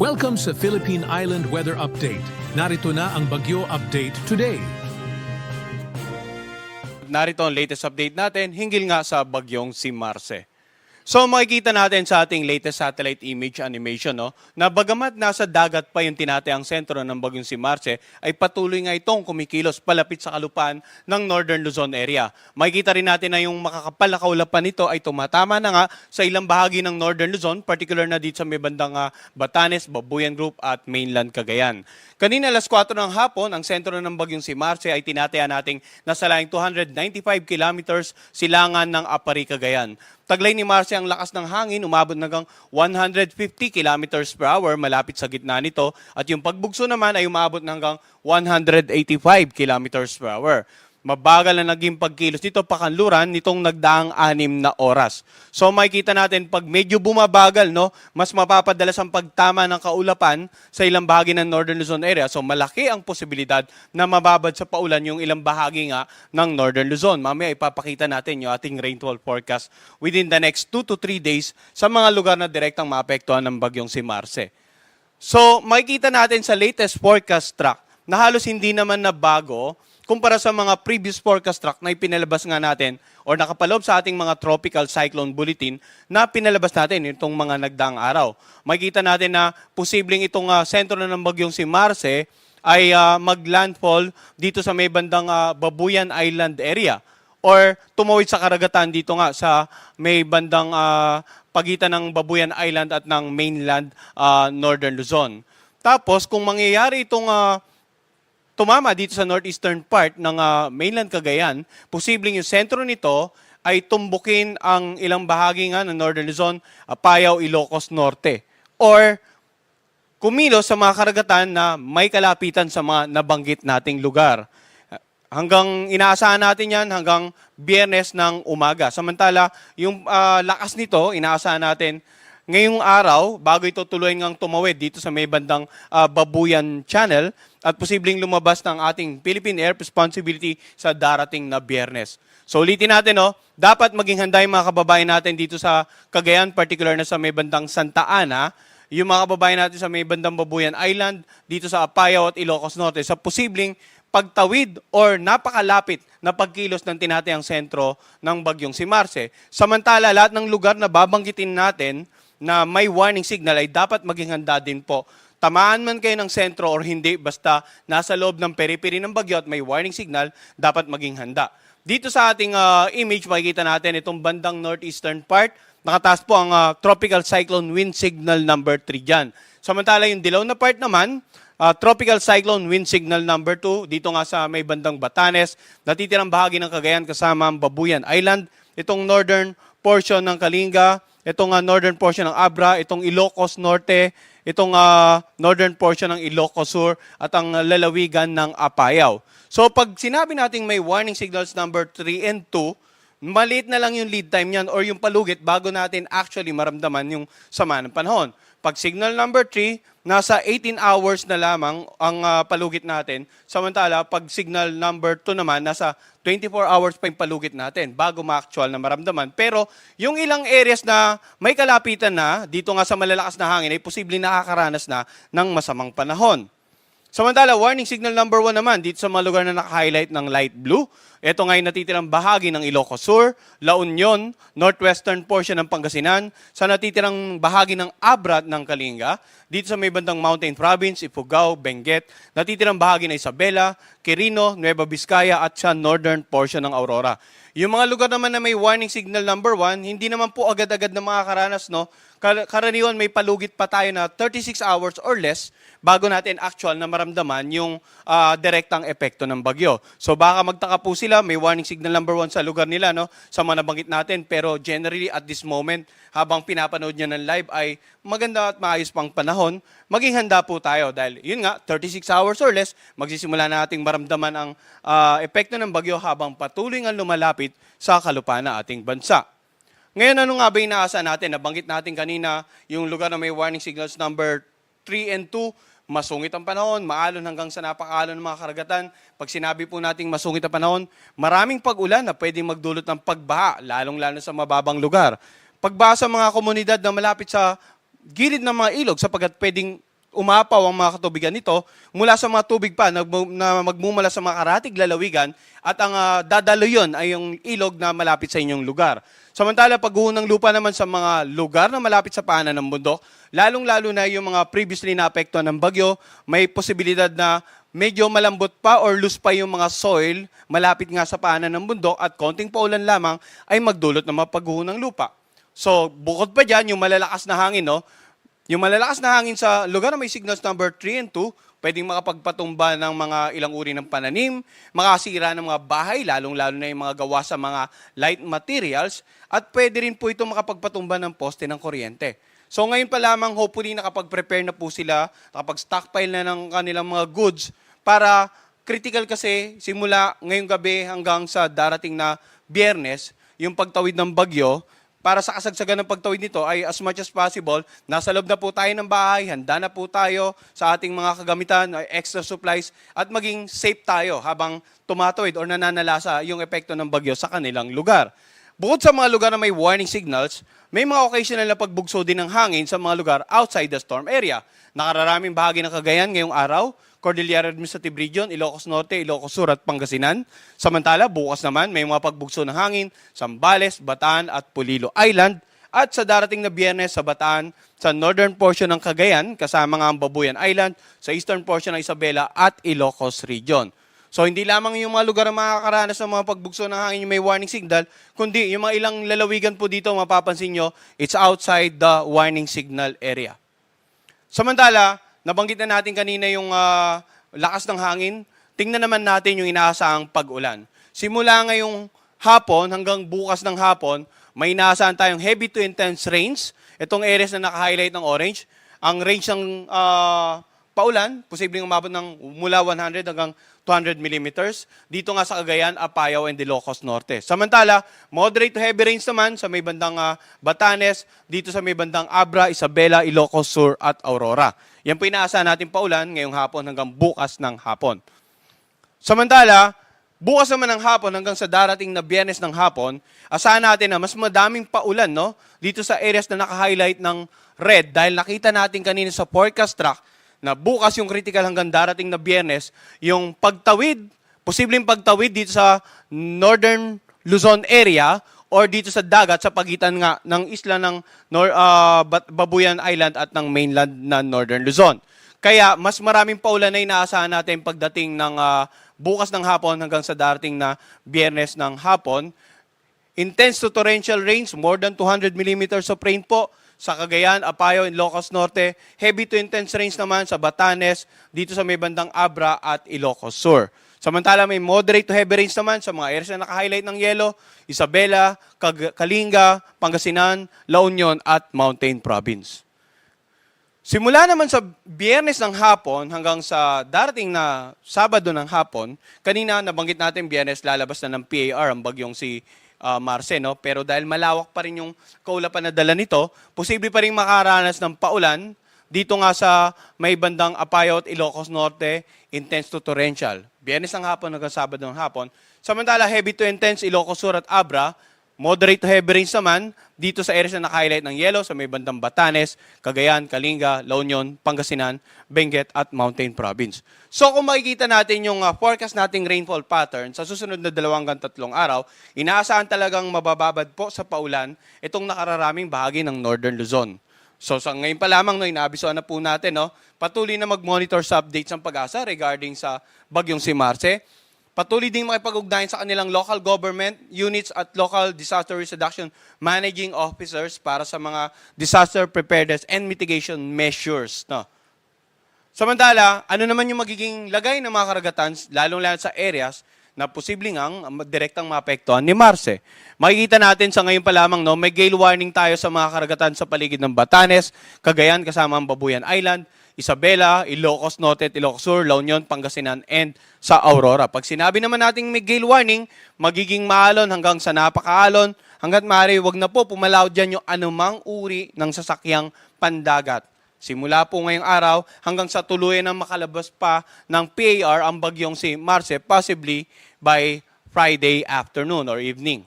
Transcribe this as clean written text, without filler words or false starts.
Welcome sa Philippine Island Weather Update. Narito na ang Bagyo Update today. Narito ang latest update natin hinggil nga sa bagyong si Marce. So makikita natin sa ating latest satellite image animation na bagamat nasa dagat pa yung tinatayang sentro ng bagyong si Marce, ay patuloy nga itong kumikilos palapit sa kalupaan ng Northern Luzon area. Makikita rin natin na yung makakapal na kaulapan nito ay tumatama na nga sa ilang bahagi ng Northern Luzon, particular na dito sa may bandang Batanes, Babuyan Group at mainland Cagayan. Kanina alas 4 ng hapon, ang sentro ng bagyong si Marce ay tinataya nating nasa laing 295 kilometers silangan ng Apari, Cagayan. Taglay ni Marce ang lakas ng hangin, umabot hanggang 150 kilometers per hour malapit sa gitna nito at yung pagbugso naman ay umabot hanggang 185 kilometers per hour. Mabagal na naging pagkilos nito pakanluran nitong nagdaang 6 na oras. So makikita natin pag medyo bumabagal, mas mapapadalas ang pagtama ng kaulapan sa ilang bahagi ng Northern Luzon area. So malaki ang posibilidad na mababad sa paulan yung ilang bahagi nga ng Northern Luzon. Mamaya ipapakita natin yung ating rainfall forecast within the next 2 to 3 days sa mga lugar na direktang maapektuhan ng bagyong si Marce. So makikita natin sa latest forecast track na halos hindi naman na bago kumpara sa mga previous forecast track na ipinalabas nga natin or nakapaloob sa ating mga tropical cyclone bulletin na pinalabas natin itong mga nagdaang araw. Makikita natin na posibleng itong sentro na ng bagyong si Marce ay maglandfall dito sa may bandang Babuyan Island area or tumawid sa karagatan dito nga sa may bandang pagitan ng Babuyan Island at ng mainland Northern Luzon. Tapos kung mangyayari itong tumama dito sa northeastern part ng mainland Cagayan, posibleng yung sentro nito ay tumbukin ang ilang bahagi nga ng Northern Luzon, Apayao, Ilocos Norte. Or kumilos sa mga karagatan na may kalapitan sa mga nabanggit nating lugar. Hanggang inaasahan natin yan hanggang Biyernes ng umaga. Samantala, yung lakas nito, inaasahan natin ngayong araw, bago ito tuloy ngang tumawid dito sa may bandang Babuyan Channel at posibleng lumabas ng ating Philippine Air Responsibility sa darating na Biyernes. So ulitin natin, dapat maging handa yung mga kababayan natin dito sa Cagayan, particular na sa may bandang Santa Ana, yung mga kababayan natin sa may bandang Babuyan Island, dito sa Apayao at Ilocos Norte, sa posibleng pagtawid or napakalapit na pagkilos ng tinatayang sentro ng bagyong si Marce. Samantala, lahat ng lugar na babanggitin natin na may warning signal ay dapat maging handa din po. Tamaan man kayo ng sentro or hindi, basta nasa loob ng periphery ng bagyo at may warning signal, dapat maging handa. Dito sa ating image, makikita natin itong bandang northeastern part. Nakataas po ang tropical cyclone wind signal number 3 dyan. Samantala yung dilaw na part naman, tropical cyclone wind signal number 2, dito nga sa may bandang Batanes, natitirang bahagi ng Cagayan kasama ang Babuyan Island, itong northern portion ng Kalinga, itong northern portion ng Abra, itong Ilocos Norte, itong northern portion ng Ilocos Sur, at ang lalawigan ng Apayao. So pag sinabi nating may warning signals number 3 and 2, maliit na lang yung lead time niyan or yung palugit bago natin actually maramdaman yung sama ng panahon. Pag signal number 3, nasa 18 hours na lamang ang palugit natin. Samantala, pag signal number 2 naman, nasa 24 hours pa yung palugit natin bago ma-actual na maramdaman. Pero yung ilang areas na may kalapitan na, dito nga sa malalakas na hangin, ay posibleng nakakaranas na ng masamang panahon. Samantala, warning signal number 1 naman, dito sa mga lugar na naka-highlight ng light blue. Ito nga yung natitirang bahagi ng Ilocos Sur, La Union, northwestern portion ng Pangasinan, sa natitirang bahagi ng Abra ng Kalinga, dito sa may bandang Mountain Province, Ifugao, Benguet, natitirang bahagi ng Isabela, Quirino, Nueva Vizcaya at sa northern portion ng Aurora. Yung mga lugar naman na may warning signal number 1, hindi naman po agad-agad na makakaranas, Karaniwan may palugit pa tayo na 36 hours or less bago natin actual na maramdaman yung direktang epekto ng bagyo. So baka magtaka po sila, may warning signal number 1 sa lugar nila, sa mga nabanggit natin. Pero generally at this moment, habang pinapanood nyo ng live ay maganda at maayos pang panahon, maging handa po tayo. Dahil yun nga, 36 hours or less, magsisimula na nating maramdaman ang epekto ng bagyo habang patuloy nga lumalapit sa kalupaan ng ating bansa. Ngayon, ano nga ba inaasahan natin? Nabanggit natin kanina yung lugar na may warning signals number 3 and 2, masungit ang panahon, maalon hanggang sa napakaalon ng mga karagatan. Pag sinabi po nating masungit ang panahon, maraming pag-ulan na pwedeng magdulot ng pagbaha, lalong-lalo sa mababang lugar. Pagbaha sa mga komunidad na malapit sa gilid ng mga ilog sapagkat pwedeng umapaw ang mga katubigan nito mula sa mga tubig pa na magmumula sa mga karatig lalawigan at ang dadalo yun ay yung ilog na malapit sa inyong lugar. Samantala, pagguho ng lupa naman sa mga lugar na malapit sa paanan ng bundok, lalong-lalo na yung mga previously naapektuhan ng bagyo, may posibilidad na medyo malambot pa or loose pa yung mga soil malapit nga sa paanan ng bundok at konting paulan lamang ay magdulot ng mga pagguho ng lupa. So, bukod pa dyan, yung malalakas na hangin, no? Yung malalakas na hangin sa lugar na may signals number 3 and 2, pwedeng makapagpatumba ng mga ilang uri ng pananim, makasira ng mga bahay, lalong-lalo na yung mga gawa sa mga light materials, at pwede rin po ito makapagpatumba ng poste ng kuryente. So ngayon pa lamang, hopefully nakapag-prepare na po sila, nakapag-stockpile na ng kanilang mga goods para critical kasi simula ngayong gabi hanggang sa darating na Biyernes, yung pagtawid ng bagyo, para sa kasagsagan ng pagtawid nito ay as much as possible, nasa loob na po tayo ng bahay, handa na po tayo sa ating mga kagamitan, extra supplies, at maging safe tayo habang tumatawid o nananalasa yung epekto ng bagyo sa kanilang lugar. Bukod sa mga lugar na may warning signals, may mga occasional na pagbugso din ng hangin sa mga lugar outside the storm area. Nakararaming bahagi ng Cagayan ngayong araw, Cordillera Administrative Region, Ilocos Norte, Ilocos Sur at Pangasinan. Samantala, bukas naman may mga pagbugso ng hangin sa Zambales, Bataan at Polillo Island. At sa darating na Biyernes sa Bataan, sa northern portion ng Cagayan, kasama nga ang Babuyan Island, sa eastern portion ng Isabela at Ilocos Region. So hindi lamang yung mga lugar na makakaranas ng mga pagbugso ng hangin yung may warning signal, kundi yung mga ilang lalawigan po dito, mapapansin nyo, it's outside the warning signal area. Samantala, nabanggit na natin kanina yung lakas ng hangin. Tingnan naman natin yung inaasahang pag-ulan. Simula ngayong hapon hanggang bukas ng hapon, may inaasahan tayong heavy to intense rains. Itong areas na naka-highlight ng orange. Ang range ng paulan, posibleng umabot ng mula 100 hanggang 200 millimeters. Dito nga sa Cagayan, Apayao, and Ilocos Norte. Samantala, moderate to heavy rains naman sa may bandang Batanes, dito sa may bandang Abra, Isabela, Ilocos Sur, at Aurora. Yan po inaasahan natin paulan ngayong hapon hanggang bukas ng hapon. Samantala, bukas naman ng hapon hanggang sa darating na Biyernes ng hapon, asahan natin na mas madaming paulan, no? Dito sa areas na naka-highlight ng red dahil nakita natin kanina sa forecast track na bukas yung critical hanggang darating na Biyernes, yung pagtawid, posibleng pagtawid dito sa northern Luzon area or dito sa dagat sa pagitan nga ng isla ng Babuyan Island at ng mainland na northern Luzon. Kaya mas maraming paulan na inaasahan natin pagdating ng bukas ng hapon hanggang sa darating na Biyernes ng hapon. Intense to torrential rains, more than 200 millimeters of rain po sa Cagayan, Apayao, and Ilocos Norte. Heavy to intense rains naman sa Batanes, dito sa may bandang Abra at Ilocos Sur. Samantala may moderate to heavy rains naman sa mga areas na naka-highlight ng yellow, Isabela, Kalinga, Pangasinan, La Union at Mountain Province. Simula naman sa Biyernes ng hapon hanggang sa darating na Sabado ng hapon, kanina nabanggit natin Biyernes lalabas na ng PAR ang bagyong si Marce, no? Pero dahil malawak pa rin yung kaulapan na dala nito, posible pa rin makaranas ng paulan dito nga sa may bandang Apayao at Ilocos Norte, intense to torrential. Biyernes ng hapon hanggang Sabado ng hapon. Samantala, heavy to intense Ilocos Sur at Abra, moderate to heavy rains naman dito sa areas na naka-highlight ng yellow sa may bandang Batanes, Cagayan, Kalinga, La Union, Pangasinan, Benguet at Mountain Province. So kung makikita natin yung forecast nating rainfall pattern sa susunod na 2 hanggang 3 araw, inaasahan talagang mabababad po sa paulan itong nakararaming bahagi ng Northern Luzon. So sa ngayon pa lamang, no, inaabisuan na po natin, no, patuloy na mag-monitor sa updates ng Pag-asa regarding sa bagyong si Marce. Patuloy din makipag-ugnayan sa kanilang local government units at local disaster risk reduction managing officers para sa mga disaster preparedness and mitigation measures. No? Samantala, ano naman yung magiging lagay ng mga karagatan, lalong-lalo sa areas na posibleng ang direktang maapektuhan ni Marce. Makikita natin sa ngayon pa lamang, no, may gale warning tayo sa mga karagatan sa paligid ng Batanes, Cagayan kasama ang Babuyan Island, Isabela, Ilocos Norte, Ilocos Sur, La Union, Pangasinan, and sa Aurora. Pag sinabi naman nating may gale warning, magiging maalon hanggang sa napakaalon, hanggat maaari wag na po pumalaw dyan yung anumang uri ng sasakyang pandagat. Simula po ngayong araw hanggang sa tuluyan ng makalabas pa ng PAR ang bagyong si Marce, possibly by Friday afternoon or evening.